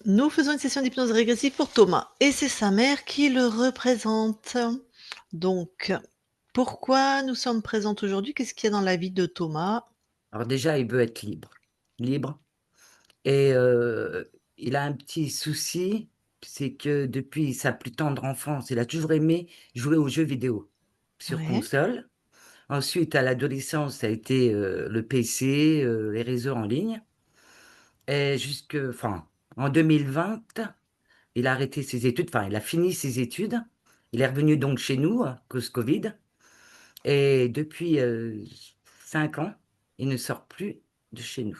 Nous faisons une session d'hypnose régressive pour Thomas et c'est sa mère qui le représente. Donc, pourquoi nous sommes présentes aujourd'hui? Qu'est-ce qu'il y a dans la vie de Thomas? Alors déjà, il veut être libre. Libre et il a un petit souci, c'est que depuis sa plus tendre enfance, il a toujours aimé jouer aux jeux vidéo sur Ouais, console. Ensuite, à l'adolescence, ça a été, le PC, les réseaux en ligne et en 2020, il a arrêté ses études, enfin, il a fini ses études. Il est revenu donc chez nous à cause Covid et depuis, 5 ans, il ne sort plus de chez nous.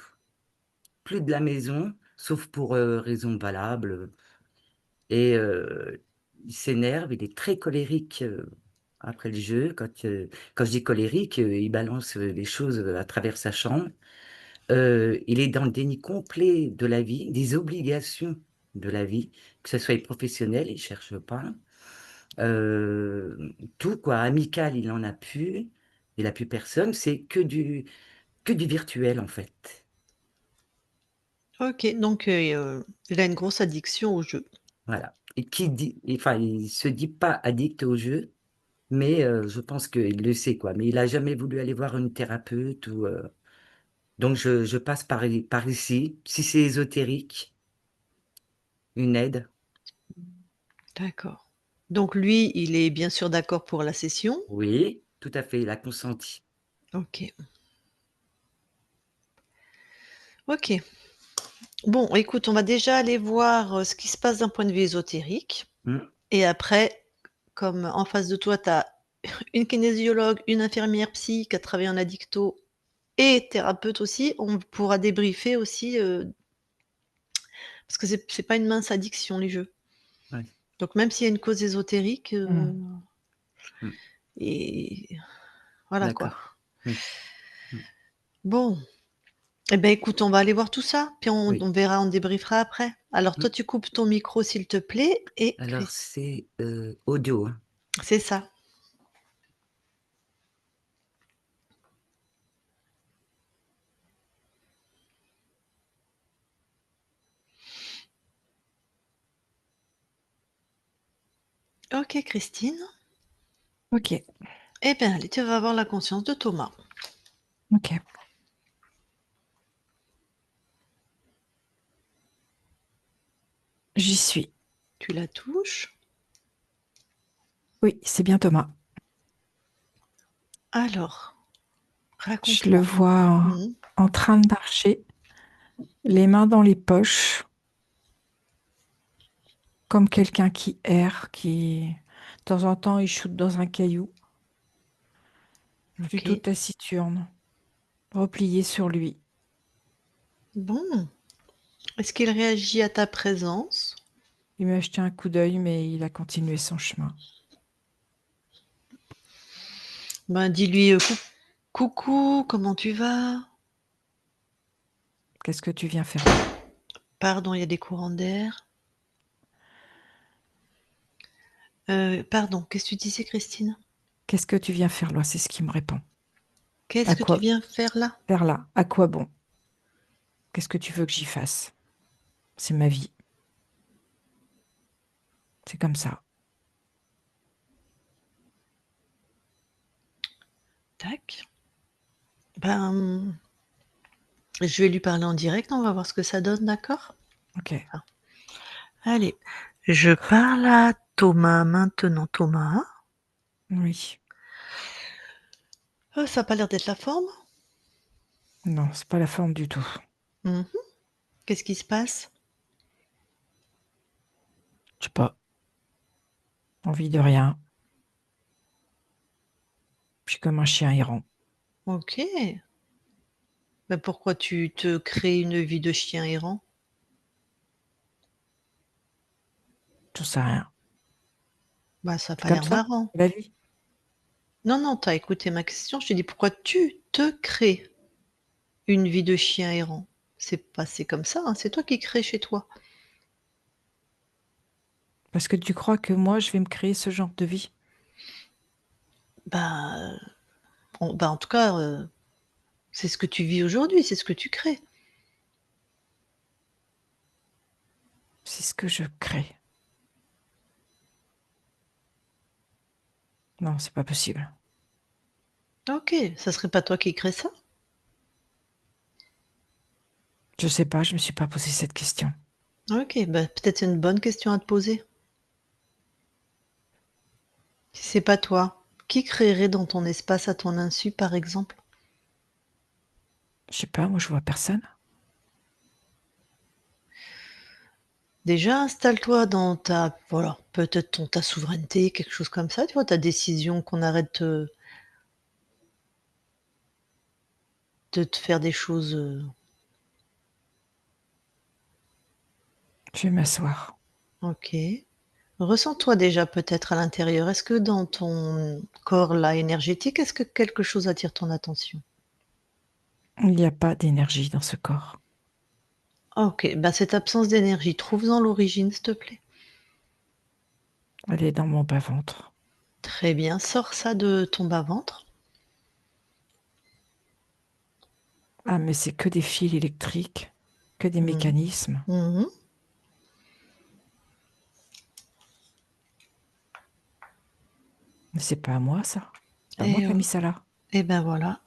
Plus de la maison, sauf pour, raisons valables, et il s'énerve, il est très colérique, après le jeu. Quand je dis colérique, il balance, les choses, à travers sa chambre. Il est dans le déni complet de la vie, des obligations de la vie, que ce soit professionnel, il cherche pas. Tout quoi, amical, il en a plus, il a plus personne, c'est que du virtuel, en fait. OK, donc il a une grosse addiction au jeu. Voilà, et il se dit pas addict au jeu, mais je pense qu'il le sait, quoi, mais il a jamais voulu aller voir une thérapeute ou donc je passe par ici. Si c'est ésotérique, une aide. D'accord. Donc lui, il est bien sûr d'accord pour la session? Oui, tout à fait, il a consenti. OK. OK. Bon, écoute, on va déjà aller voir, ce qui se passe d'un point de vue ésotérique Mmh. et après, comme en face de toi, tu as une kinésiologue, une infirmière psy qui a travaillé en addicto et thérapeute aussi, on pourra débriefer aussi, parce que c'est pas une mince addiction les jeux. Ouais. Donc même s'il y a une cause ésotérique, Mmh. Mmh. et voilà quoi. D'accord. Oui. Mmh. Bon, eh ben, écoute, on va aller voir tout ça, puis on Oui. on verra, on débriefera après. Alors Mmh. toi, tu coupes ton micro s'il te plaît et Alors Chris c'est, audio, hein? c'est ça. OK Christine. OK, Eh bien allez, tu vas avoir la conscience de Thomas. OK. J'y suis. Tu la touches. Oui, c'est bien Thomas. Alors, Je le raconte-moi. vois Mmh. en train de marcher, les mains dans les poches, comme quelqu'un qui erre, qui de temps en temps il shoot dans un caillou, plutôt OK. taciturne, replié sur lui. Bon. Est-ce qu'il réagit à ta présence? Il m'a jeté un coup d'œil, mais il a continué son chemin. Ben, dis-lui, «Coucou, comment tu vas? Qu'est-ce que tu viens faire là? Pardon, il y a des courants d'air. Pardon, qu'est-ce que tu disais Christine? Qu'est-ce que tu viens faire là? C'est ce qu'il me répond. Qu'est-ce À que tu quoi viens faire là?» faire là? À quoi bon? Qu'est-ce que tu veux que j'y fasse? C'est ma vie. C'est comme ça. Tac. Ben, je vais lui parler en direct, on va voir ce que ça donne, d'accord? OK. Ah. Allez, je parle à Thomas maintenant. Thomas? Oui. Ça a pas l'air d'être la forme. Non, c'est pas la forme du tout. Mmh. Qu'est-ce qui se passe? Je sais pas. Envie de rien. Je suis comme un chien errant. OK. Bah, pourquoi tu te crées une vie de chien errant? Tout ça rien. Bah, ça a C'est pas comme l'air ça, marrant. la vie. Non, non, tu as écouté ma question, je t'ai dit: «Pourquoi tu te crées une vie de chien errant?» C'est comme ça, hein, c'est toi qui crées chez toi. Parce que tu crois que moi, je vais me créer ce genre de vie? Bah, en tout cas, c'est ce que tu vis aujourd'hui, c'est ce que tu crées. C'est ce que je crée. Non, c'est pas possible. OK, ça serait pas toi qui crée ça? Je sais pas, je me suis pas posé cette question. OK, bah, peut-être c'est une bonne question à te poser. Si c'est pas toi, qui créerait dans ton espace à ton insu, par exemple? Je sais pas, moi je vois personne. Déjà, installe-toi dans ta voilà, peut-être ton ta souveraineté, quelque chose comme ça, tu vois? Ta décision, qu'on arrête, de te faire des choses, Je vais m'asseoir. OK. Ressens-toi déjà peut-être à l'intérieur. Est-ce que dans ton corps là, énergétique, est-ce que quelque chose attire ton attention? Il n'y a pas d'énergie dans ce corps. OK, bah, cette absence d'énergie, trouve-en l'origine, s'il te plaît. Elle est dans mon bas-ventre. Très bien, sors ça de ton bas-ventre. Ah, mais c'est que des fils électriques, que des Mmh. mécanismes. Mmh. Mais c'est pas à moi, ça. C'est pas moi Et qui a mis ça là. et ben, voilà.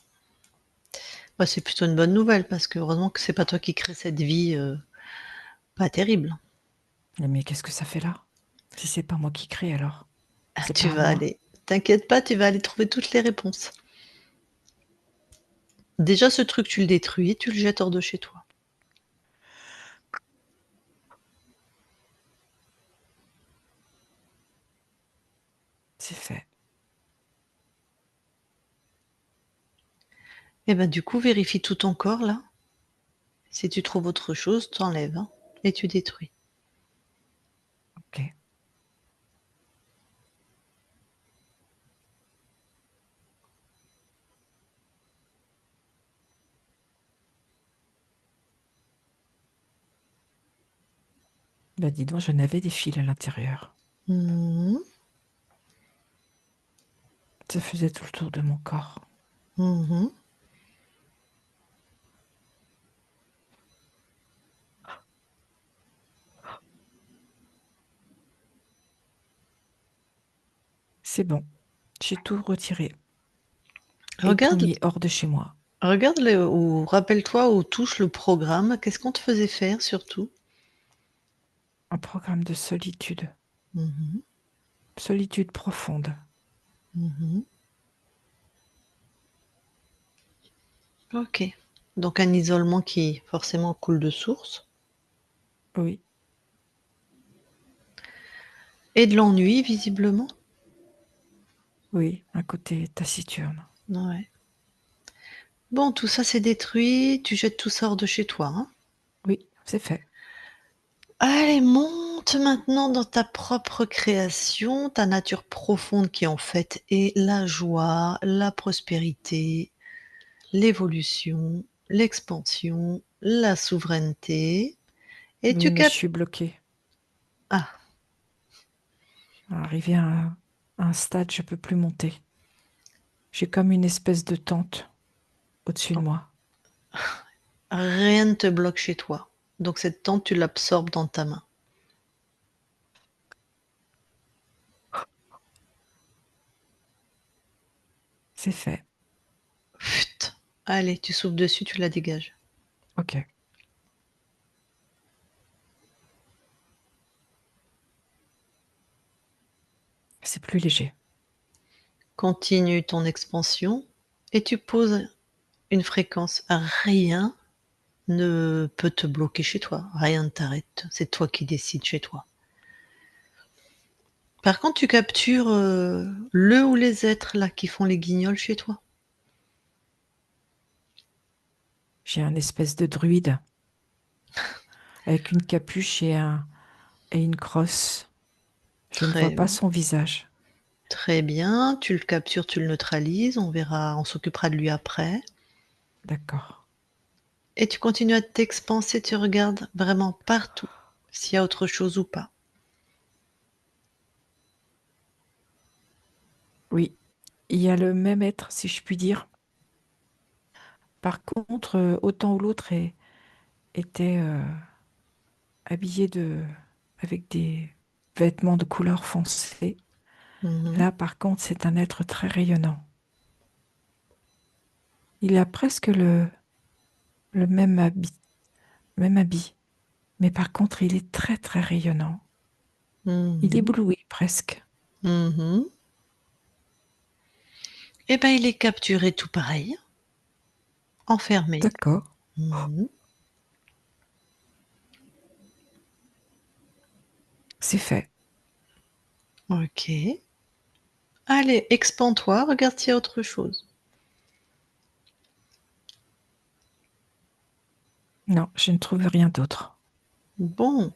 Bah, c'est plutôt une bonne nouvelle parce que heureusement que c'est pas toi qui crée cette vie, pas terrible. Mais qu'est-ce que ça fait là? Si c'est pas moi qui crée, alors? Ah, C'est tu pas à vas moi. aller t'inquiète pas, tu vas aller trouver toutes les réponses. Déjà ce truc, tu le détruis, tu le jettes hors de chez toi. C'est fait. Et ben, du coup, vérifie tout ton corps là. Si tu trouves autre chose, tu enlèves, hein, et tu détruis. Ok. Bah dis donc, je n'avais des fils à l'intérieur. Mmh mh. Ça faisait tout le tour de mon corps. Mmh. C'est bon. J'ai tout retiré et tout Regarde mis hors de chez moi. regarde le ou rappelle-toi où touche le programme. Qu'est-ce qu'on te faisait faire surtout? Un programme de solitude. Mmh. Solitude profonde. Mmh. OK. Donc un isolement qui forcément coule de source Oui, et de l'ennui visiblement? oui, un côté taciturne. Ouais. Bon, tout ça c'est détruit, tu jettes tout ça hors de chez toi, hein? Oui, c'est fait. Allez, monte maintenant dans ta propre création, ta nature profonde qui en fait est la joie, la prospérité, l'évolution, l'expansion, la souveraineté et Oui, tu mais je cap suis bloquée. ah, Arrivé à un stade, je peux plus monter. J'ai comme une espèce de tente au-dessus de moi. rien ne te bloque chez toi. Donc cette tente, tu l'absorbes dans ta main. C'est fait. Phut. Allez, tu souffles dessus, tu la dégages. Ok. C'est plus léger. Continue ton expansion et tu poses une fréquence. Rien ne peut te bloquer chez toi. Rien ne t'arrête. C'est toi qui décides chez toi. Par contre, tu captures, le ou les êtres là qui font les guignols chez toi? J'ai un espèce de druide avec une capuche et une crosse. Je ne vois Très pas son visage. très bien, tu le captures, tu le neutralises, on verra, on s'occupera de lui après D'accord. et tu continues à t'expanser, tu regardes vraiment partout, s'il y a autre chose ou pas. Oui, il y a le même être, si je puis dire. Par contre, autant ou l'autre était habillé avec des vêtements de couleur foncée. Mhm. Là, par contre, c'est un être très rayonnant. Il a presque le même habit, mais par contre, il est très, très rayonnant. Il Mhm. éblouit presque. Mhm. Eh ben, il est capturé tout pareil, enfermé. D'accord, Mhm. c'est fait. Ok. Allez, expand-toi, regarde s'il y a autre chose. Non, je ne trouve rien d'autre. Bon,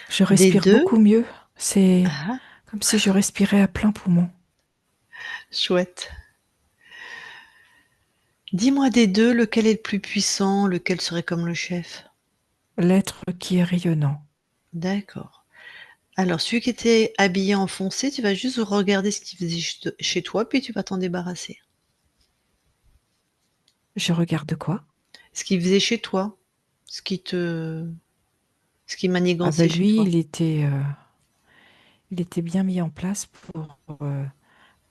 Je des respire deux. beaucoup mieux. C'est Ah, comme si je respirais à plein poumon. chouette. Dis-moi des deux, lequel est le plus puissant, lequel serait comme le chef? L'être qui est rayonnant. D'accord. Alors, celui qui était habillé en foncé, tu vas juste regarder ce qu'il faisait chez toi, puis tu vas t'en débarrasser. Je regarde quoi? Ce qu'il faisait chez toi, ce qui te, ce qui Ah manigançait ben chez lui, toi. il était bien mis en place pour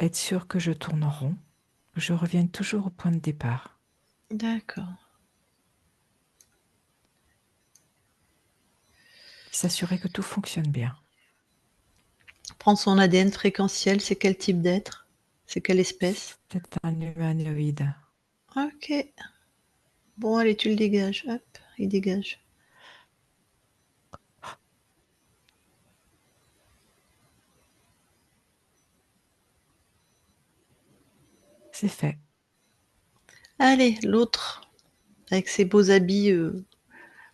être sûr que je tourne en rond, que je revienne toujours au point de départ. D'accord. S'assurer que tout fonctionne bien. Prendre son ADN fréquentiel, c'est quel type d'être? C'est quelle espèce? C'est un humanoïde. Ok. Bon, allez, tu le dégages. Hop, il dégage. C'est fait. Allez, l'autre, avec ses beaux habits Brillant,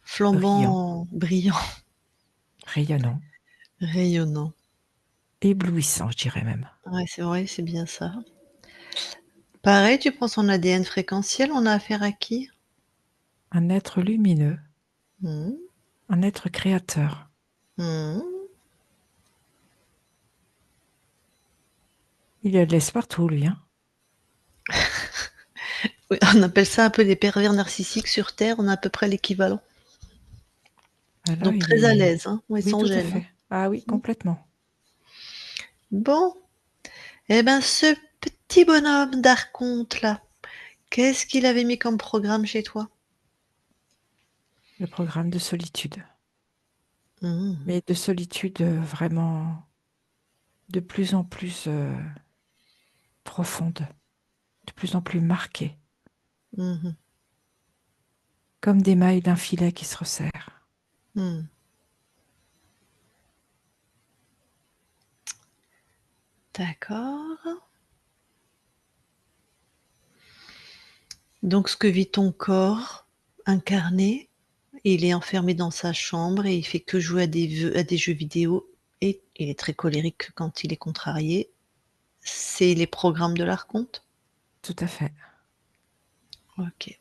flambants, brillants, rayonnant, rayonnants. éblouissant, je dirais même. Ouais, c'est vrai, c'est bien ça. Pareil, tu prends son ADN fréquentiel, on a affaire à qui? Un être lumineux, Mmh. un être créateur. Mmh. Il y a de l'espace partout, lui, hein. Oui, on appelle ça un peu des pervers narcissiques sur terre, on a à peu près l'équivalent. Ah là, Donc il très à est... l'aise, hein, ouais, Oui, sans tout à gêne, hein. fait. Ah oui, Mmh. complètement. Bon, et ben ce petit bonhomme d'archonte là, qu'est-ce qu'il avait mis comme programme chez toi? Le programme de solitude. Mmh. Mais de solitude vraiment de plus en plus profonde, de plus en plus marquée, Mmh. comme des mailles d'un filet qui se resserrent. Mmh. D'accord. Donc ce que vit ton corps incarné, il est enfermé dans sa chambre et il fait que jouer à des jeux vidéo et il est très colérique quand il est contrarié. C'est les programmes de l'archonte? Tout à fait. OK.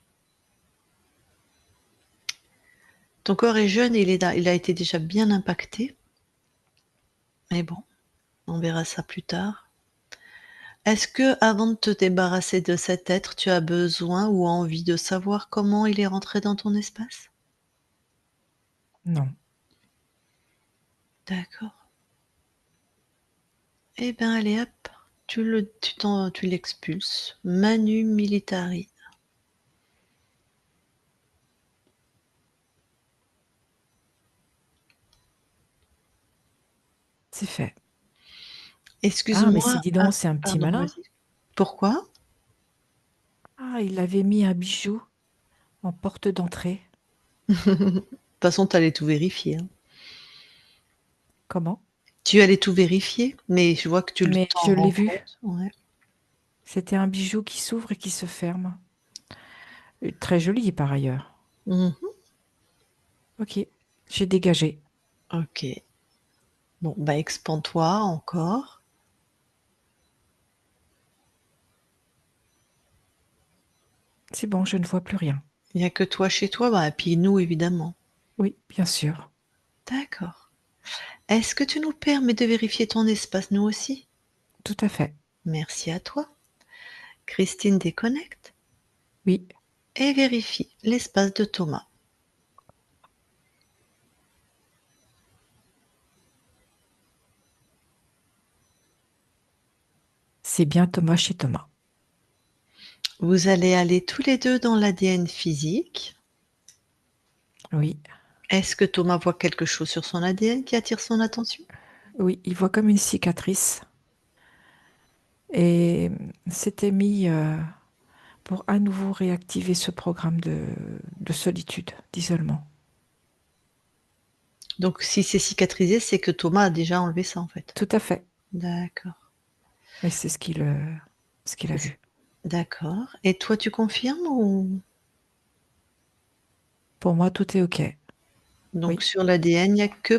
Ton corps est jeune et il a été déjà bien impacté, mais bon, on verra ça plus tard. Est-ce que, avant de te débarrasser de cet être, tu as besoin ou envie de savoir comment il est rentré dans ton espace? Non. D'accord. Eh ben, allez hop, tu l'expulses. Manu militari. C'est fait. Ah, mais Excuse-moi, dis ah donc, c'est un petit pardon, malin. vas-y. Pourquoi? Ah, il avait mis un bijou en porte d'entrée. De toute façon, tu allais tout vérifier, hein. Comment? Tu allais tout vérifier, mais je vois que tu Mais t'en je l'ai rends vu. compte, ouais. C'était un bijou qui s'ouvre et qui se ferme. Très joli par ailleurs. Mmh. Ok, j'ai dégagé. OK. Bon, bah, expand-toi encore. C'est bon, je ne vois plus rien. Il y a que toi chez toi, bah, et puis nous évidemment. Oui, bien sûr. D'accord. Est-ce que tu nous permets de vérifier ton espace, nous aussi? Tout à fait. Merci à toi. Christine déconnecte Oui, et vérifie l'espace de Thomas. C'est bien Thomas chez Thomas. Vous allez aller tous les 2 dans l'ADN physique. Oui, Est-ce que Thomas voit quelque chose sur son ADN qui attire son attention? oui, il voit comme une cicatrice et s'était mis pour à nouveau réactiver ce programme de solitude, d'isolement. Donc si c'est cicatrisé, c'est que Thomas a déjà enlevé ça, en fait? Tout à fait. D'accord. Mais c'est ce qu'il a vu. D'accord, et toi, tu confirmes ou? Pour moi, tout est OK. Donc Oui, sur l'ADN, il n'y a que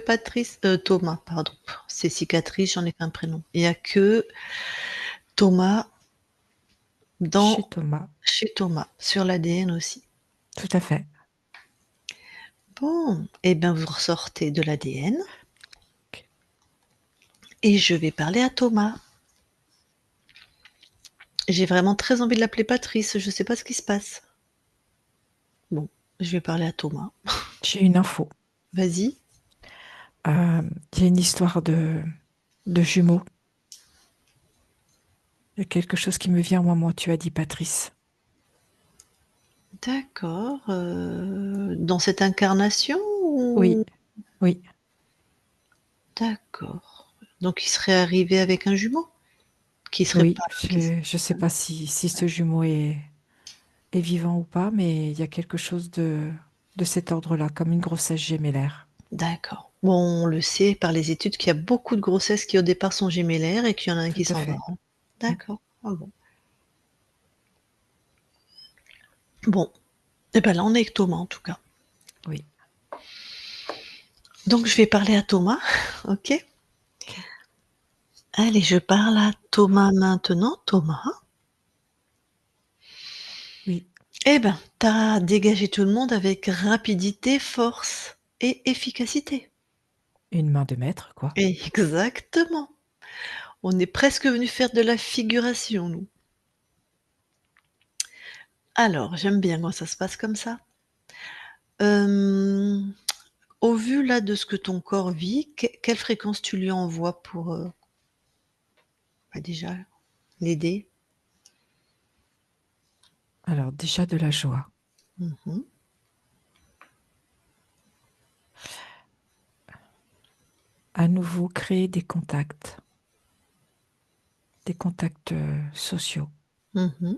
Thomas, pardon. C'est cicatrice, j'en ai fait un prénom. Il n'y a que Thomas chez dans Thomas. chez Thomas, sur l'ADN aussi. Tout à fait. Bon, et ben, vous ressortez de l'ADN OK. et je vais parler à Thomas. J'ai vraiment très envie de l'appeler Patrice, je sais pas ce qui se passe. Bon, je vais parler à Thomas. J'ai une info. Vas-y. Il y a une histoire de jumeaux. Il y a quelque chose qui me vient au moment où tu as dit Patrice. D'accord, dans cette incarnation Oui, ou? oui, D'accord. Donc il serait arrivé avec un jumeau? Qui serait oui. pas qui s Je ne sais pas si ce jumeau est vivant ou pas, mais il y a quelque chose de cet ordre-là, comme une grossesse gémellaire. D'accord. Bon, on le sait par les études qu'il y a beaucoup de grossesses qui au départ sont gémellaires et qu'il y en a un Tout qui à s'en va, fait. hein. Mm. D'accord. Ah bon. Bon, et ben là on est avec Thomas en tout cas. Oui. Donc je vais parler à Thomas, OK? OK. Allez, je parle à Thomas maintenant. Thomas, Oui. eh ben, tu as dégagé tout le monde avec rapidité, force et efficacité. Une main de maître, quoi. Exactement. On est presque venus faire de la figuration, nous. Alors, j'aime bien quand ça se passe comme ça. Hem, Au vu là de ce que ton corps vit, quelle fréquence tu lui envoies pour, bah, déjà l'aider? Alors, déjà de la joie. Mmh mh. À nouveau, créer des contacts sociaux, Mmh.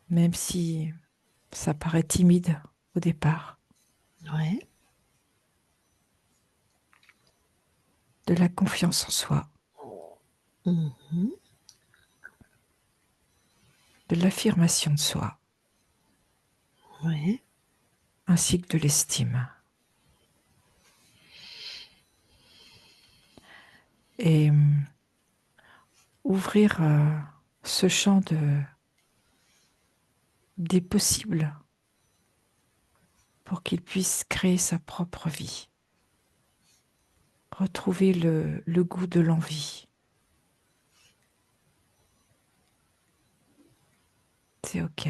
même si ça paraît timide au départ. Ouais. De la confiance en soi, Mmh. de l'affirmation de soi, Ouais. ainsi que de l'estime. Et ouvrir ce champ des possibles pour qu'il puisse créer sa propre vie, retrouver le goût de l'envie. C'est OK.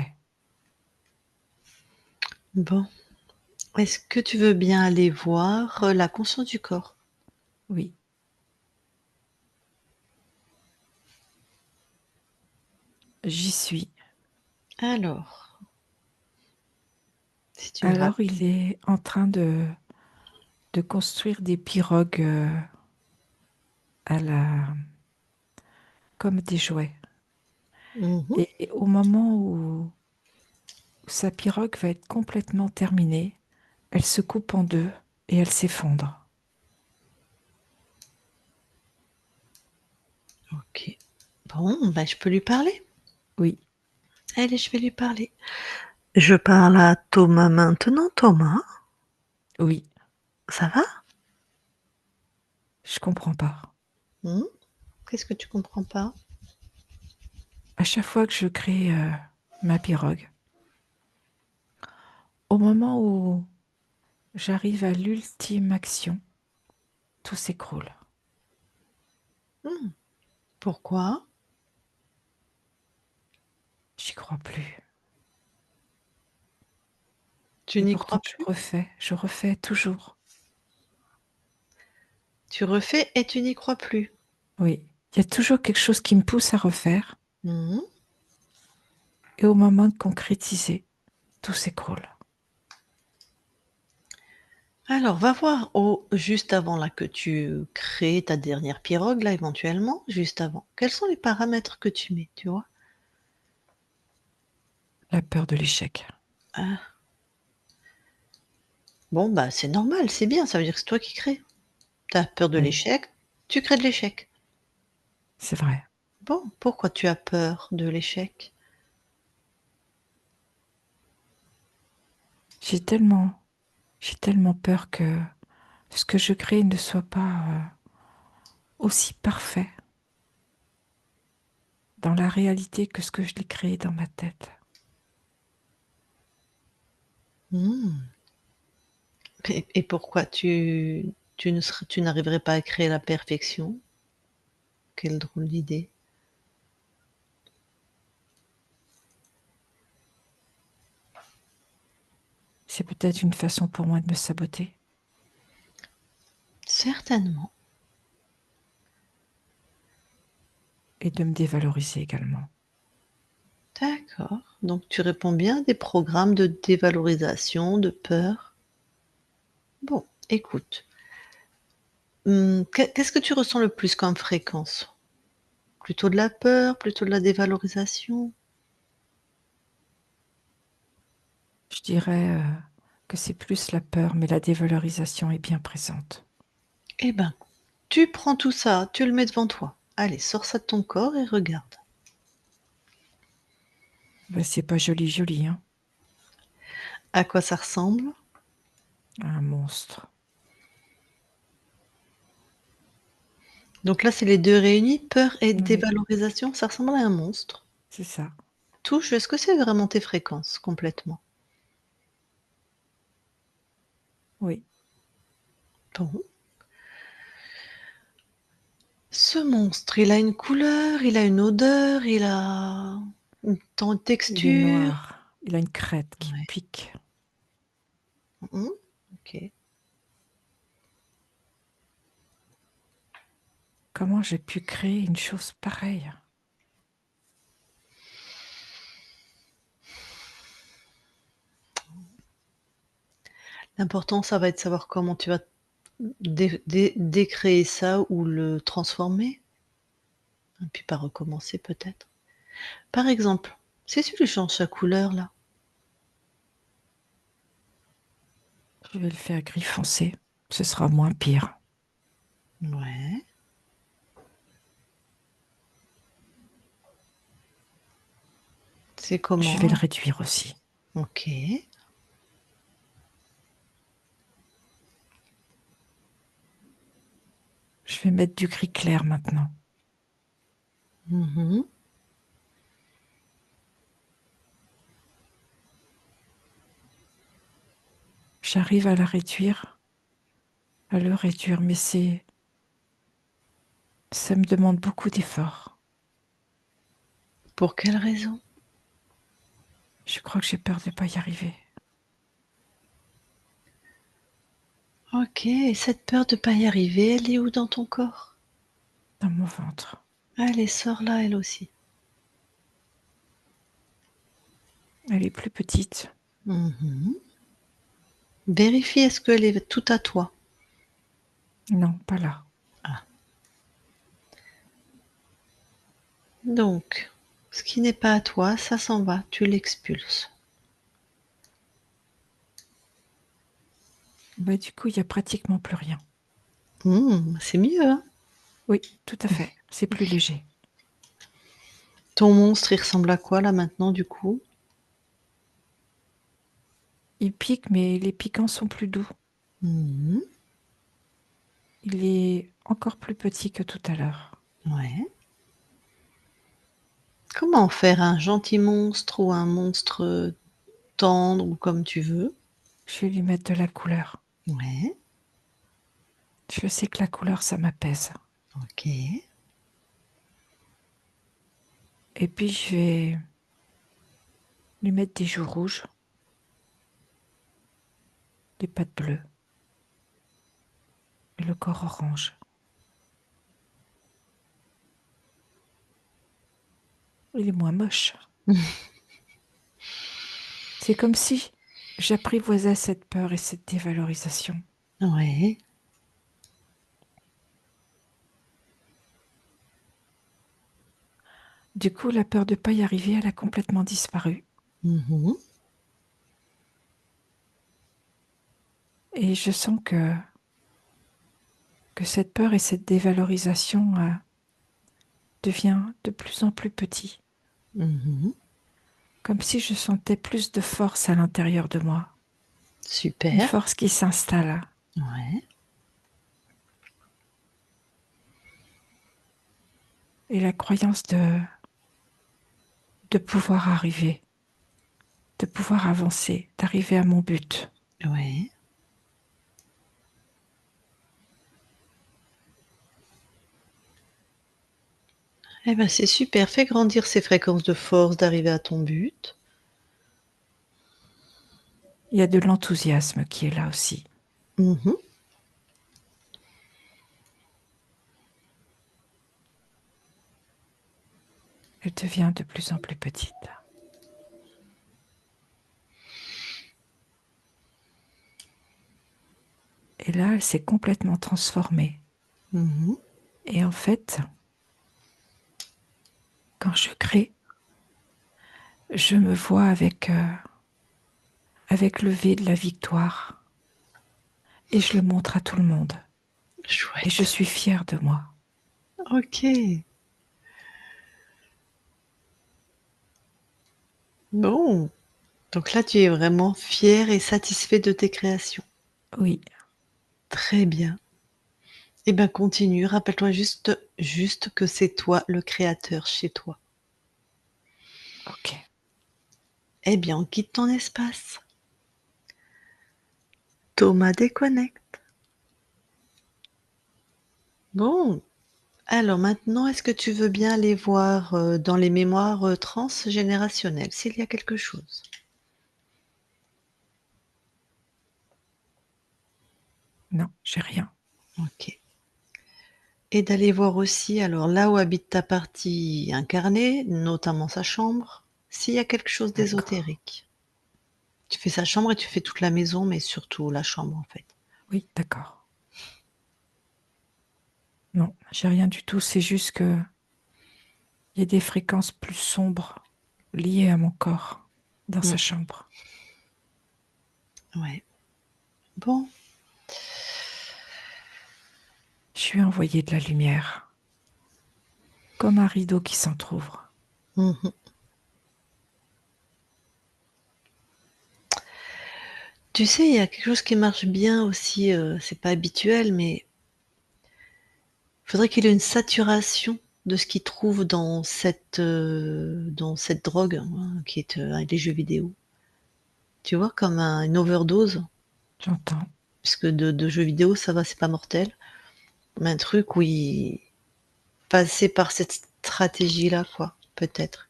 Bon. Est-ce que tu veux bien aller voir, la conscience du corps? Oui. J'y suis. Alors, si tu es Alors, rapide. il est en train de construire des pirogues à la, comme des jouets. Mmh. Et au moment où sa pirogue va être complètement terminée, elle se coupe en deux et elle s'effondre. OK. Bon, bah, je peux lui parler? Oui, Allez, je vais lui parler. Je parle à Thomas maintenant. Thomas, oui, ça va? je comprends pas. Mmh? Qu'est-ce que tu comprends pas? À chaque fois que je crée ma pirogue, au moment où j'arrive à l'ultime action, tout s'écroule. Mmh. Pourquoi? J'y crois plus. Tu Et n'y pourtant, crois plus? je refais toujours. Tu refais et tu n'y crois plus? Oui, Il y a toujours quelque chose qui me pousse à refaire. Mhm. Et au moment de concrétiser, tout s'écroule. Alors, va voir juste avant là que tu crées ta dernière pirogue, là, éventuellement, juste avant. Quels sont les paramètres que tu mets, tu vois? La peur de l'échec. Ah, bon, bah, c'est normal, c'est bien, ça veut dire que c'est toi qui crées. Tu as peur de Oui, l'échec, tu crées de l'échec. c'est vrai. Bon, pourquoi tu as peur de l'échec? J'ai tellement peur que ce que je crée ne soit pas aussi parfait dans la réalité que ce que je l'ai créé dans ma tête. Mmh. Et pourquoi tu n'arriverais pas à créer la perfection? Quelle drôle d'idée. C'est peut-être une façon pour moi de me saboter Certainement. et de me dévaloriser également. D'accord. Donc tu réponds bien à des programmes de dévalorisation, de peur. Bon, écoute, qu'est-ce que tu ressens le plus comme fréquence? Plutôt de la peur, plutôt de la dévalorisation? Je dirais que c'est plus la peur, mais la dévalorisation est bien présente. Eh ben, tu prends tout ça, tu le mets devant toi. Allez, sors ça de ton corps et regarde. Ben, c'est pas joli, joli, hein, À quoi ça ressemble? un monstre. Donc là, c'est les 2 réunis, peur et Oui, dévalorisation, ça ressemble à un monstre. c'est ça. Touche, est-ce que c'est vraiment tes fréquences complètement? Oui, Bon. Ce monstre, il a une couleur, il a une odeur, il a une il est texture? noir. Il a une crête qui Ouais. pique. Mmh. OK. Comment j'ai pu créer une chose pareille? L'important, ça va être de savoir comment tu vas décréer ça ou le transformer et puis pas recommencer peut-être. Par exemple, si tu lui changes sa couleur là, Je vais le faire gris foncé. Ce sera moins pire. ouais, c'est Je vais le comment? réduire aussi. OK. Je vais mettre du gris clair maintenant. Mmh. J'arrive à le réduire, mais ça me demande beaucoup d'efforts. Pour quelle raison? Je crois que j'ai peur de ne pas y arriver. OK, et cette peur de pas y arriver, elle est où dans ton corps? Dans mon ventre. Allez, sors-la elle aussi. Elle est plus petite. Mmh. Vérifie est-ce qu'elle est tout à toi? Non, pas là. Ah, donc ce qui n'est pas à toi, ça s'en va, tu l'expulses. Bah, du coup, il n'y a pratiquement plus rien. C'est mieux, hein? Oui, tout à fait. C'est plus léger. Ton monstre, il ressemble à quoi là maintenant du coup? Il pique, mais les piquants sont plus doux. Mmh. Il est encore plus petit que tout à l'heure. Ouais. Comment faire un gentil monstre ou un monstre, tendre ou comme tu veux? Je vais lui mettre de la couleur. Ouais, Je sais que la couleur, ça m'apaise. OK. Et puis, je vais lui mettre des joues rouges, des pattes bleues et le corps orange. il est moins moche. C'est comme si j'apprivoisais cette peur et cette dévalorisation. Ouais. Du coup, la peur de ne pas y arriver, elle a complètement disparu. Mhm. Et je sens que cette peur et cette dévalorisation devient de plus en plus petit. Mhm. Comme si je sentais plus de force à l'intérieur de moi. Une Super. force qui s'installe. Ouais. Et la croyance de pouvoir arriver, de pouvoir avancer, d'arriver à mon but. Ouais. Eh ben, c'est super. Fais grandir ces fréquences de force d'arriver à ton but. Il y a de l'enthousiasme qui est là aussi. Mhm. Elle devient de plus en plus petite. Et là, elle s'est complètement transformée. Mhm. Et en fait, quand je crée, je me vois avec le V de la victoire. Et je le montre à tout le monde. Et je Chouette. suis fière de moi. Ok. Bon. Donc là, tu es vraiment fier et satisfait de tes créations. Oui, Très bien. Eh ben, continue. Rappelle-toi juste que c'est toi le créateur chez toi. ok. Eh bien, on quitte ton espace. Thomas déconnecte. Bon. Alors maintenant, est-ce que tu veux bien aller voir dans les mémoires transgénérationnelles s'il y a quelque chose? Non, j'ai rien. Ok. Et d'aller voir aussi, alors là où habite ta partie incarnée, notamment sa chambre, s'il y a quelque chose D'accord. d'ésotérique. Tu fais sa chambre et tu fais toute la maison, mais surtout la chambre en fait. Oui, d'accord. Non, j'ai rien du tout. C'est juste que il y a des fréquences plus sombres liées à mon corps dans sa Mm. chambre. Ouais. Bon. Je lui ai envoyé de la lumière, comme un rideau qui s'entr'ouvre. Mhm. Tu sais, il y a quelque chose qui marche bien aussi, c'est pas habituel, mais il faudrait qu'il ait une saturation de ce qu'il trouve dans cette drogue, hein, qui est les jeux vidéo. Tu vois, comme une overdose, J'entends. puisque de jeux vidéo, ça va, c'est pas mortel. Mais un truc où il passait par cette stratégie-là, quoi, peut-être,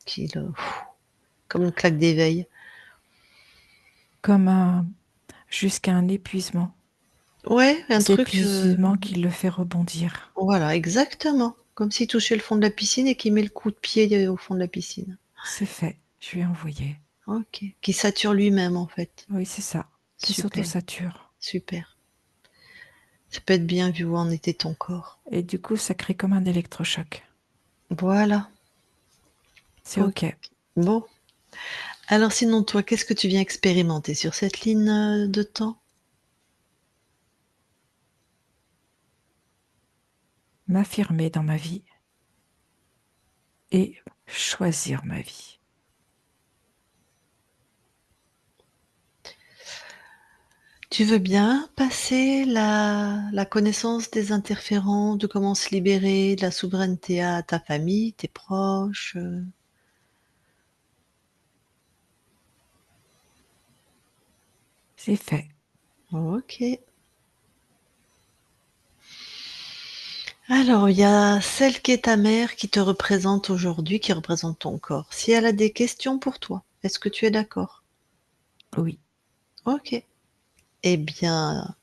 comme une claque d'éveil. Comme jusqu'à un épuisement. Ouais, un Cet truc, épuisement qui le fait rebondir. voilà, exactement. Comme s'il touchait le fond de la piscine et qu'il met le coup de pied au fond de la piscine. C'est fait. Je lui ai envoyé. Ok. Qui sature lui-même, en fait. Oui, c'est ça. Qui Super, s'autosature. super. Ça peut être bien vu où en était ton corps. Et du coup, ça crée comme un électrochoc. Voilà. C'est Ok. OK. Bon. Alors sinon, toi, qu'est-ce que tu viens expérimenter sur cette ligne de temps? M'affirmer dans ma vie et choisir ma vie. Tu veux bien passer la connaissance des interférences, de comment se libérer de la souveraineté à ta famille, tes proches? C'est fait. Ok. Alors, il y a celle qui est ta mère qui te représente aujourd'hui, qui représente ton corps. Si elle a des questions pour toi, est-ce que tu es d'accord? Oui. Ok. Eh bien,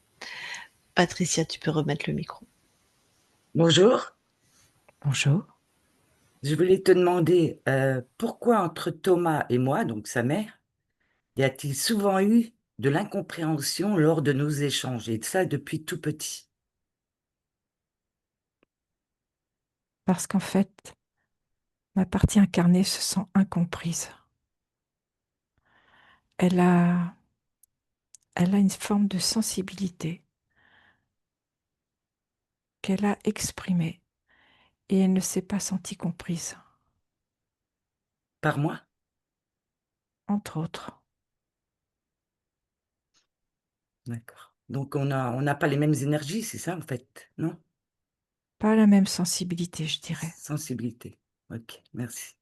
Patricia, tu peux remettre le micro. Bonjour. Bonjour. Je voulais te demander, pourquoi entre Thomas et moi, donc sa mère, y a-t-il souvent eu de l'incompréhension lors de nos échanges, et ça depuis tout petit? Parce qu'en fait, ma partie incarnée se sent incomprise. Elle a, elle a une forme de sensibilité qu'elle a exprimée et elle ne s'est pas sentie comprise, Par moi? entre autres. D'accord. Donc on n'a pas les mêmes énergies, c'est ça en fait, non? Pas la même sensibilité, je dirais. Sensibilité. OK, merci.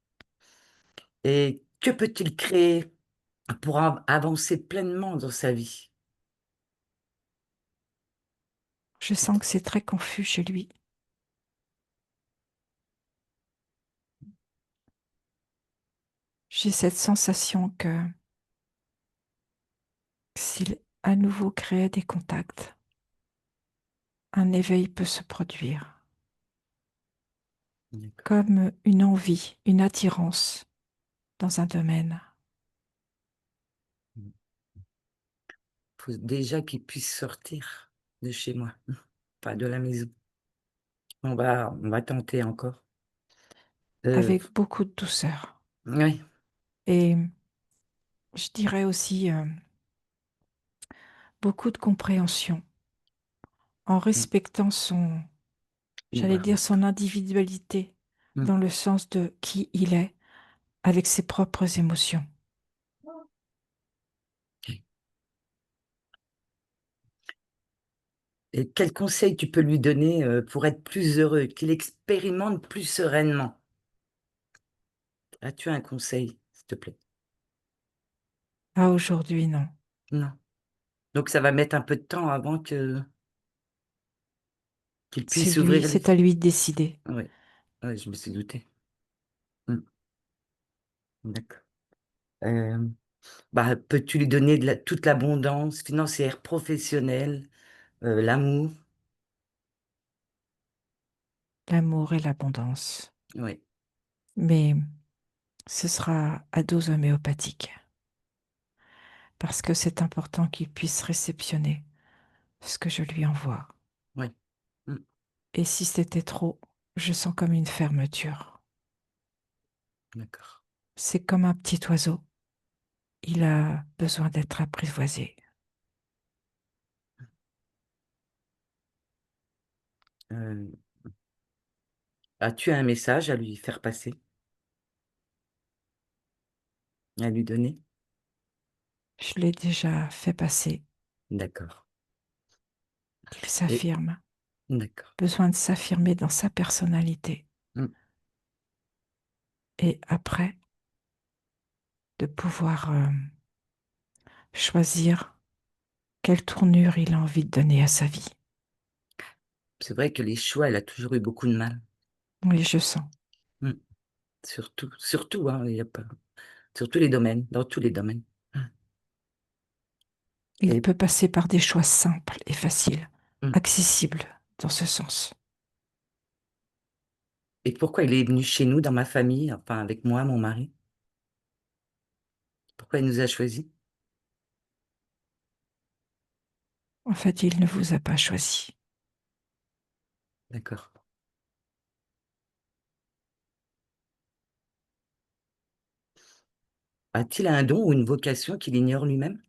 Et que peut-il créer pour avancer pleinement dans sa vie? Je sens que c'est très confus chez lui. J'ai cette sensation que s'il à nouveau créait des contacts, un éveil peut se produire, D'accord. comme une envie, une attirance dans un domaine. Il faut déjà qu'il puisse sortir de chez moi, pas de la maison. On va tenter encore. Avec beaucoup de douceur. Oui, Et je dirais aussi beaucoup de compréhension en mmh, respectant j'allais bah, dire son individualité mmh. dans le sens de qui il est avec ses propres émotions. Et quel conseil tu peux lui donner, pour être plus heureux, qu'il expérimente plus sereinement? As-tu un conseil, s'il te plaît? Ah, aujourd'hui, non. Non. Donc ça va mettre un peu de temps avant qu'il puisse ouvrir les C'est à lui de décider. oui, ouais, je me suis doutée. Mmh, d'accord. Hem, Bah, peux-tu lui donner toute l'abondance financière, professionnelle, l'amour? L'amour et l'abondance. Oui, Mais ce sera à dose homéopathique, parce que c'est important qu'il puisse réceptionner ce que je lui envoie. oui. Mmh, Et si c'était trop, je sens comme une fermeture. d'accord. C'est comme un petit oiseau. Il a besoin d'être apprivoisé. Heu, As-tu un message à lui faire passer? À lui donner? Je l'ai déjà fait passer. D'accord. Il Et s'affirme. d'accord. Besoin de s'affirmer dans sa personnalité. Mmh. Et après, de pouvoir choisir quelle tournure il a envie de donner à sa vie. C'est vrai que les choix, elle a toujours eu beaucoup de mal. Oui, je sens. Mmh. Surtout, hein, il y a pas sur tous les domaines, dans tous les domaines. Mmh. Il Et peut passer par des choix simples et faciles, mmh. accessibles dans ce sens. Et pourquoi il est venu chez nous, dans ma famille, enfin avec moi, mon mari? Pourquoi il nous a choisis? En fait, il ne vous a pas choisi. D'accord. A-t-il un don ou une vocation qu'il ignore lui-même?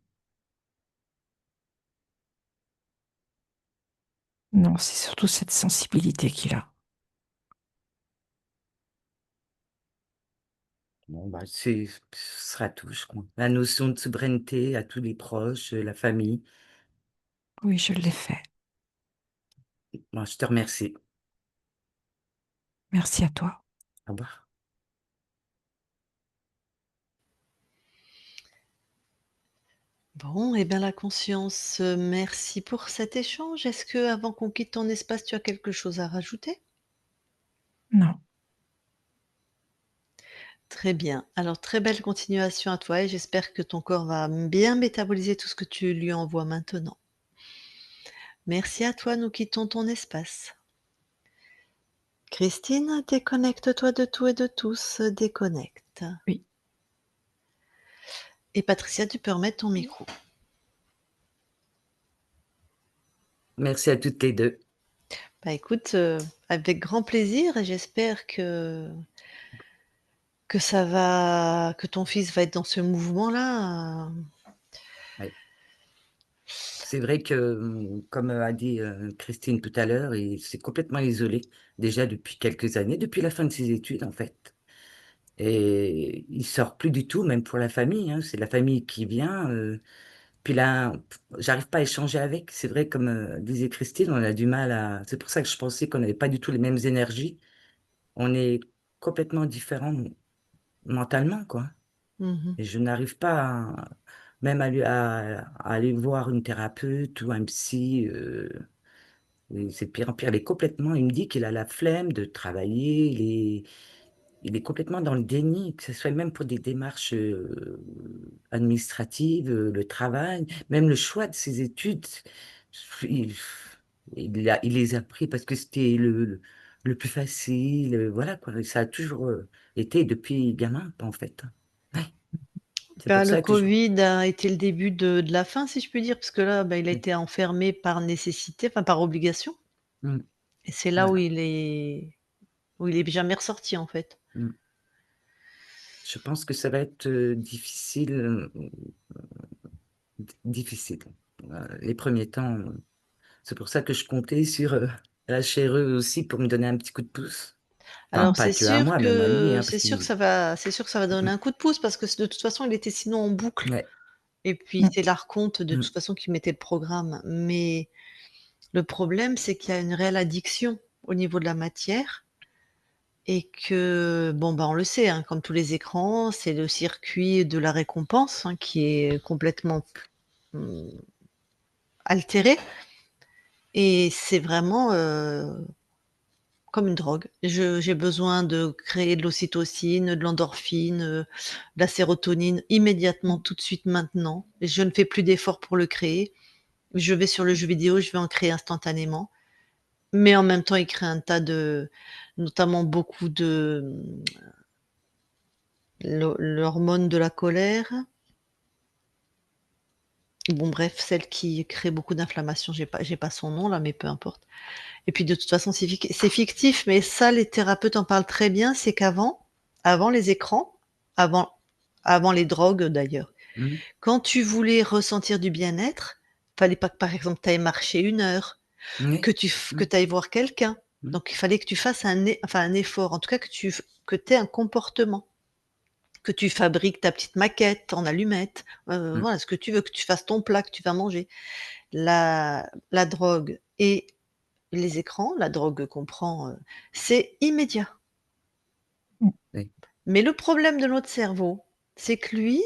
Non, c'est surtout cette sensibilité qu'il a. Bon, bah, ce sera tout, je crois. La notion de souveraineté à tous les proches, la famille. Oui, je l'ai fait. Moi, je te remercie. Merci à toi. Au revoir. Bon, et bien la conscience, merci pour cet échange. Est-ce que, avant qu'on quitte ton espace, tu as quelque chose à rajouter? Non, Très bien. Alors, très belle continuation à toi et j'espère que ton corps va bien métaboliser tout ce que tu lui envoies maintenant. Merci à toi, nous quittons ton espace. Christine, déconnecte-toi de tout et de tous, déconnecte. Oui. Et Patricia, tu peux remettre ton micro. Merci à toutes les deux. Bah écoute, avec grand plaisir et j'espère que ton fils va être dans ce mouvement-là. Ouais. C'est vrai que, comme a dit Christine tout à l'heure, il s'est complètement isolé déjà depuis quelques années, depuis la fin de ses études en fait. Et il sort plus du tout, même pour la famille, hein. C'est la famille qui vient. Puis là, j'arrive pas à échanger avec. C'est vrai, comme disait Christine, on a du mal à. C'est pour ça que je pensais qu'on n'avait pas du tout les mêmes énergies. On est complètement différents mentalement, quoi. Mmh. Et je n'arrive pas même à aller voir une thérapeute ou un psy. Et c'est de pire en pire. Il est complètement. Il me dit qu'il a la flemme de travailler. Il est complètement dans le déni, que ce soit même pour des démarches administratives, le travail, même le choix de ses études. Il, il les a pris parce que c'était le plus facile. Voilà, quoi. Et ça a toujours été depuis gamin, en fait. Ouais. C'est Bah, pour le ça que je. covid a été le début de la fin, si je puis dire, parce que là, bah, il a Oui. été enfermé par nécessité, enfin par obligation Mm. et c'est là Voilà. où il est jamais ressorti, en fait. Mm. Je pense que ça va être difficile, difficile. Les premiers temps. C'est pour ça que je comptais sur la chère aussi pour me donner un petit coup de pouce. Enfin, Alors pas que à moi, même à lui, hein, parce qu'il. c'est sûr que ça va donner Mm, un coup de pouce parce que de toute façon, il était sinon en boucle ouais, et puis Mm. c'est l'Arconte de toute mm, façon qui mettait le programme. Mais le problème, c'est qu'il y a une réelle addiction au niveau de la matière et que, bon, bah, on le sait, hein, comme tous les écrans, c'est le circuit de la récompense, hein, qui est complètement, mmh, altéré et c'est vraiment, comme une drogue. J'ai besoin de créer de l'ocytocine, de l'endorphine, de la sérotonine immédiatement, tout de suite, maintenant. Et je ne fais plus d'efforts pour le créer. Je vais sur le jeu vidéo, je vais en créer instantanément. Mais en même temps, il crée un tas de notamment beaucoup de, l'hormone de la colère. Bon bref, celle qui crée beaucoup d'inflammation, j'ai pas son nom là, mais peu importe. Et puis de toute façon, c'est fictif, mais ça, les thérapeutes en parlent très bien, c'est avant les écrans, avant avant les drogues d'ailleurs, mm, quand tu voulais ressentir du bien-être, fallait pas que, par exemple, tu ailles marcher 1 heure, oui, que mm, tu ailles voir quelqu'un. mm, Donc il fallait que tu fasses un effort, en tout cas que tu aies un comportement, que tu fabriques ta petite maquette en allumettes, mm, voilà, ce que tu veux, que tu fasses ton plat que tu vas manger. La drogue et les écrans, la drogue qu'on prend, c'est immédiat. Mm. oui, Mais le problème de notre cerveau, c'est que lui,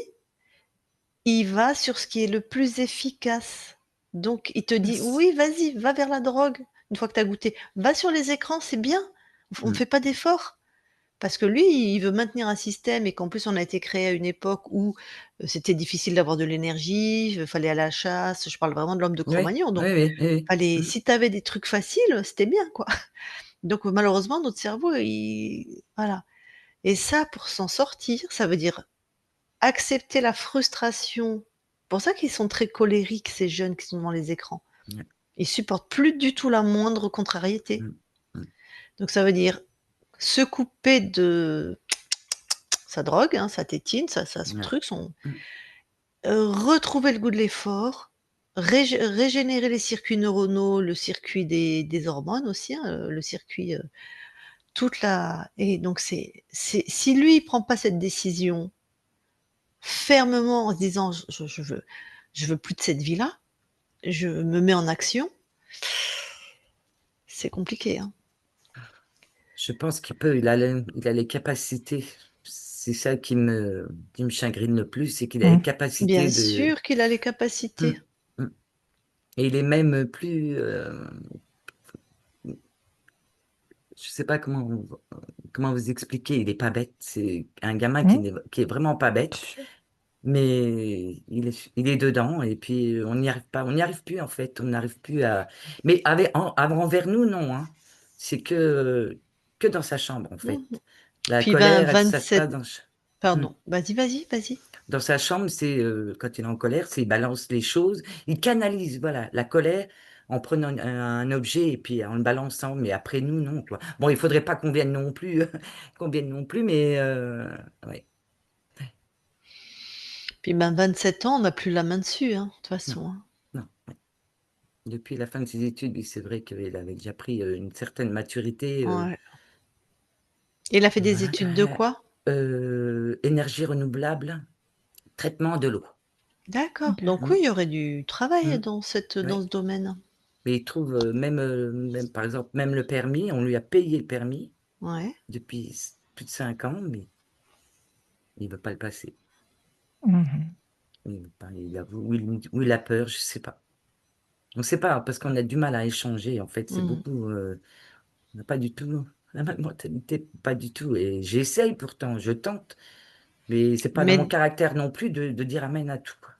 il va sur ce qui est le plus efficace. Donc il te dit: Yes. «Oui, vas-y, va vers la drogue, une fois que tu as goûté. Va sur les écrans, c'est bien, on ne mm, fait pas d'efforts». Parce que lui, il veut maintenir un système et qu'en plus on a été créé à une époque où, c'était difficile d'avoir de l'énergie, fallait aller à la chasse. Je parle vraiment de l'homme de oui, Cro-Magnon, oui, donc oui, oui, fallait mm, si tu avais des trucs faciles, c'était bien, quoi. Donc malheureusement, notre cerveau, il voilà et ça, pour s'en sortir, ça veut dire accepter la frustration. C'est pour ça qu'ils sont très colériques, ces jeunes qui sont devant les écrans. ouais, Ils supportent plus du tout la moindre contrariété. mm, mm, Donc ça veut dire se couper de sa drogue, hein, sa tétine, son ouais, truc, mm, retrouver le goût de l'effort, régénérer les circuits neuronaux, le circuit des hormones aussi, hein, le circuit, toute la et donc c'est si lui, il prend pas cette décision fermement en se disant: «Je veux plus de cette vie-là, je me mets en action», c'est compliqué, hein. Je pense qu'il peut, il a les capacités. C'est ça qui me chagrine le plus, c'est qu'il a les Mm. capacités Bien de. sûr qu'il a les Mm, capacités. mm. Et il est même plus. Je sais pas comment vous expliquer. Il est pas bête. C'est un gamin qui Mm. n'est vraiment pas bête, mais il est dedans et puis on n'y arrive pas. On n'y arrive plus en fait. On n'arrive plus à. Mais envers nous, non. Hein. C'est que que dans sa chambre, en fait. Mmh. La Puis colère, elle se passe 27 dans mmh. pardon, vas-y. Dans sa chambre, c'est, quand il est en colère, c'est il balance les choses. Il canalise, voilà, la colère en prenant un objet et puis en le balançant, mais après nous, non, quoi. Bon, il faudrait pas qu'on vienne non plus, mais ouais. Puis 27 ans, on n'a plus la main dessus, hein, de toute Non, façon, hein. non, ouais. Depuis la fin de ses études, oui, c'est vrai qu'il avait déjà pris, une certaine maturité, Ouais. Il a fait des voilà. études de quoi? Énergie renouvelable, traitement de l'eau. D'accord, OK. donc Mmh, oui, il y aurait du travail mmh, dans oui. ce domaine. Mais il trouve, même par exemple, même le permis, on lui a payé le permis Ouais. depuis plus de 5 ans, mais il veut pas le passer. Mmh. Il veut pas, il avoue ou il a peur, je sais pas. On sait pas, parce qu'on a du mal à échanger, en fait, c'est Mmh. beaucoup, on n'a pas du tout la même mentalité, pas du tout et j'essaye pourtant, je tente, mais c'est pas dans mon Mais caractère non plus de dire amen à tout, quoi.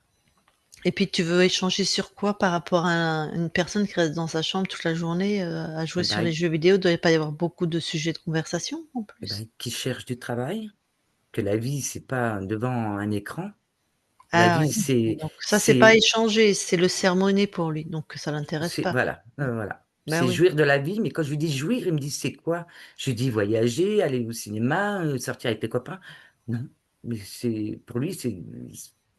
et puis tu veux échanger sur quoi par rapport à une personne qui reste dans sa chambre toute la journée, à jouer Et sur les ben jeux vidéo? Il doit pas y avoir beaucoup de sujets de conversation en et plus? ben, qui cherche du travail, que la vie, c'est pas devant un écran. La Ah vie, oui, c'est donc ça, c'est pas c'est échanger, c'est le sermonner pour lui, donc ça l'intéresse c'est pas. voilà, Mmh. voilà. Bah C'est oui. jouir de la vie, mais quand je lui dis jouir, il me dit: «C'est quoi?» Je lui dis: «Voyager, aller au cinéma, sortir avec les copains». Non, mais c'est pour lui, c'est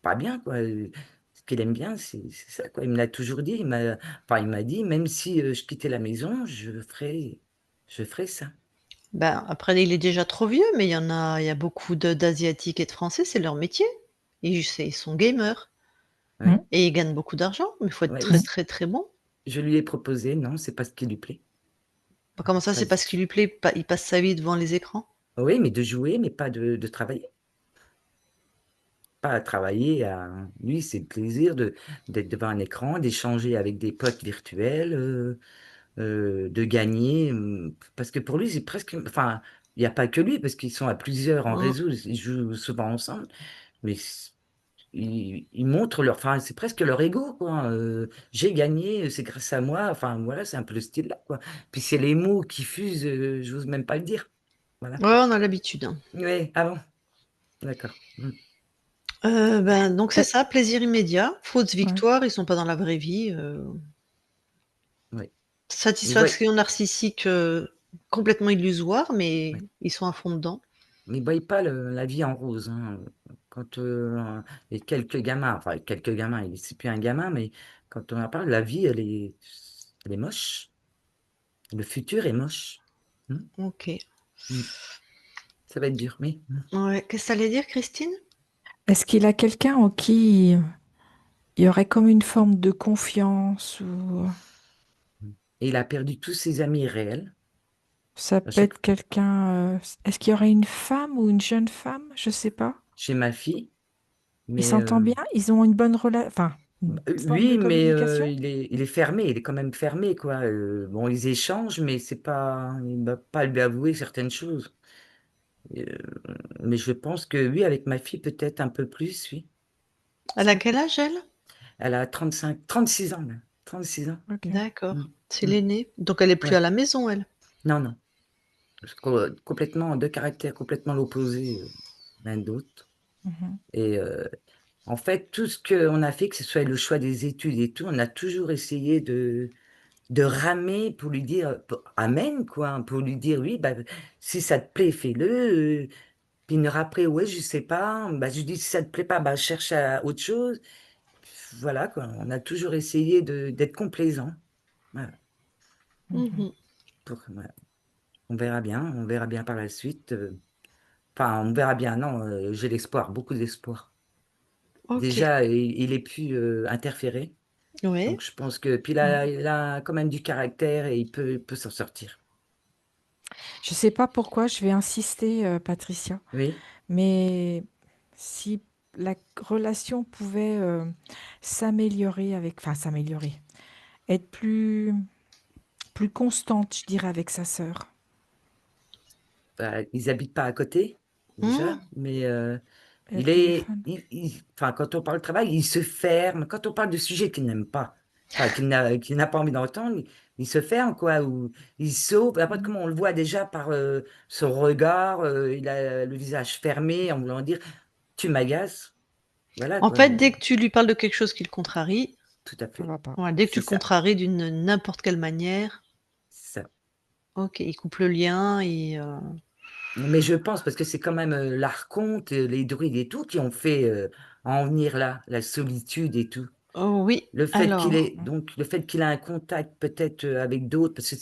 pas bien, quoi, ce qu'il aime bien, c'est ça, quoi. Il me l'a toujours dit, il m'a dit: «Même si, je quittais la maison, je ferais ça». Ben, après il est déjà trop vieux, mais il y a beaucoup d'asiatiques et de Français, c'est leur métier. Ils sont gamers Ouais, Mmh. et ils gagnent beaucoup d'argent, mais il faut être ouais, très, très, très bon. je lui ai proposé, non, c'est pas ce qui lui plaît, Bah, comment ça, pas c'est du pas ce qui tout. lui plaît? Pas il passe sa vie devant les écrans? Oui, mais de jouer, mais pas de travailler. Pas à travailler, à lui, c'est le plaisir d'être devant un écran, d'échanger avec des potes virtuels, de gagner, parce que pour lui, c'est presque enfin, il y a pas que lui, parce qu'ils sont à plusieurs en Mmh. réseau, ils jouent souvent ensemble, mais ils montrent leur enfin, c'est presque leur ego, quoi, «J'ai gagné, c'est grâce à moi», enfin, voilà, c'est un peu le style là, quoi. Puis c'est les mots qui fusent, j'ose même pas le dire. Voilà. Ouais, on a l'habitude, hein. Ouais, ah bon? D'accord. Ben, donc c'est Et ça, plaisir immédiat, fausse ouais. victoire, ils sont pas dans la vraie vie, Oui. Mais ouais, satisfaction narcissique, complètement illusoire, mais ouais. ils sont à fond dedans. Ils voient pas la vie en rose, hein, quand, et quelques gamins, enfin quelques gamins, il c'est plus un gamin, mais quand on en parle, la vie, elle est moche. Le futur est moche. Mmh, OK. mmh. Ça va être dur, oui. Ouais, qu'est-ce que tu allais dire, Christine? Est-ce qu'il a quelqu'un en qui il y aurait comme une forme de confiance ou Et il a perdu tous ses amis réels. ça À peut chaque être quelqu'un, est-ce qu'il y aurait une femme ou une jeune femme? Je sais pas. Chez ma fille, Ils mais s'entendent bien? Ils ont une bonne relation, enfin, une forme de oui, mais communication? il est fermé, il est quand même fermé, quoi, bon, ils échangent, mais c'est pas il va pas lui avouer certaines choses. Heu, mais je pense que oui, avec ma fille, peut-être un peu plus, oui. Elle a quel âge, elle? Elle a 36 ans même, 36 ans. OK. D'accord, Mmh, c'est mmh, l'aînée. Donc elle est plus à ouais. la maison, elle? Non, non, parce complètement 2 caractères complètement l'opposé, l'un de l'autre Mmh. et en fait, tout ce qu'on a fait, que ce soit le choix des études et tout, on a toujours essayé de ramer pour lui dire, p amen quoi, hein, pour lui dire: «Oui, bah, si ça te plaît, fais-le», puis une heure après: «Ouais, je sais pas», bah, je lui dis: «Si ça te plaît pas, bah, cherche à autre chose». Voilà quoi, on a toujours essayé d'être complaisants. Voilà, Mmh. Mmh. voilà. On verra bien par la suite, enfin on verra bien, non, j'ai l'espoir, beaucoup d'espoir. OK. Déjà, il est plus, interféré, Ouais. donc je pense que puis Mmh. il a quand même du caractère et il peut s'en sortir. Je sais pas pourquoi je vais insister, Patricia, Oui, mais si la relation pouvait, s'améliorer enfin s'améliorer, être plus constante, je dirais, avec sa sœur. bah, ils habitent pas à côté, Mmh. déjà, mais Et le téléphone. enfin quand on parle travail, il se ferme. Quand on parle de sujets qu'il n'aime pas, enfin, qu'il n'a pas envie d'entendre, il se ferme, quoi, ou il sauve. Après, comment on le voit déjà par son regard, il a le visage fermé en voulant dire tu m'agaces. Voilà, En quoi. fait, dès que tu lui parles de quelque chose qui le contrarie, Tout à Ça fait. va pas. voilà, dès que tu C'est le ça. contraries d'une n'importe quelle manière, C'est ça. OK, il coupe le lien et Mais je pense, parce que c'est quand même l'archonte, les druides et tout, qui ont fait en venir là, la solitude et tout. oh oui, Le fait qu'il alors ait, donc, le fait qu'il a un contact peut-être avec d'autres, parce que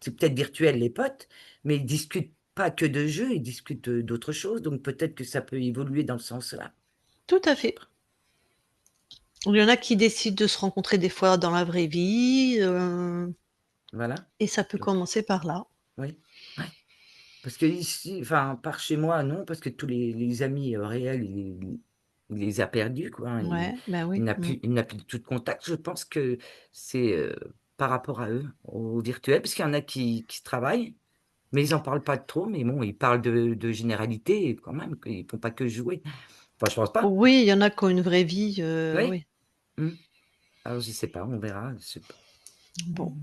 c'est peut-être virtuel les potes, mais ils discutent pas que de jeux, ils discutent d'autres choses, donc peut-être que ça peut évoluer dans le sens-là. tout à Je sais fait. pas. Il y en a qui décident de se rencontrer des fois dans la vraie vie, Voilà. et ça peut Donc, commencer par là. oui. Ouais. Parce que ici, enfin, par chez moi, non, parce que tous les amis réels, il les a perdus, quoi, hein. Ouais, bah oui. Il n'a plus du tout de contact. Je pense que c'est par rapport à eux, au virtuel, parce qu'il y en a qui se travaillent, mais ils en parlent pas trop. Mais bon, ils parlent de généralité quand même, qu'ils font pas que jouer. Enfin, je pense pas. Oui, il y en a qui ont une vraie vie, Oui. oui. Mmh. Alors, je sais pas, on verra. Je sais pas. Bon.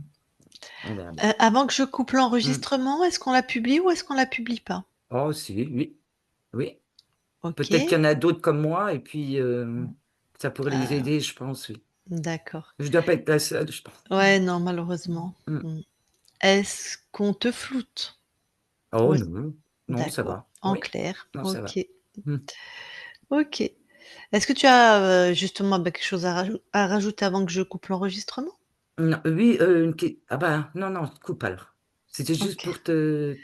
On verra bien. Avant que je coupe Mmh. l'enregistrement, est-ce qu'on la publie ou est-ce qu'on la publie pas? Oh, si, oui. Oui. Peut-être qu'il y OK. en a d'autres comme moi, et puis ça pourrait les Heu, aider, je pense, oui. d'accord. Je dois pas être la seule, je pense. Ouais, non, malheureusement. Mmh. Mmh. Est-ce qu'on te floute? Oh Oui, non, non, ça d'accord. va. En Oui, clair. non, ça va. OK. Mmh. OK. Est-ce que tu as, justement, bah, quelque chose à rajouter avant que je coupe l'enregistrement? Non, oui, une ques ah bah, non, non, coupe alors. C'était juste OK. pour te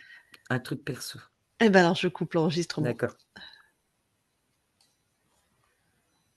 un truc perso. Eh ben, alors je coupe l'enregistrement. D'accord.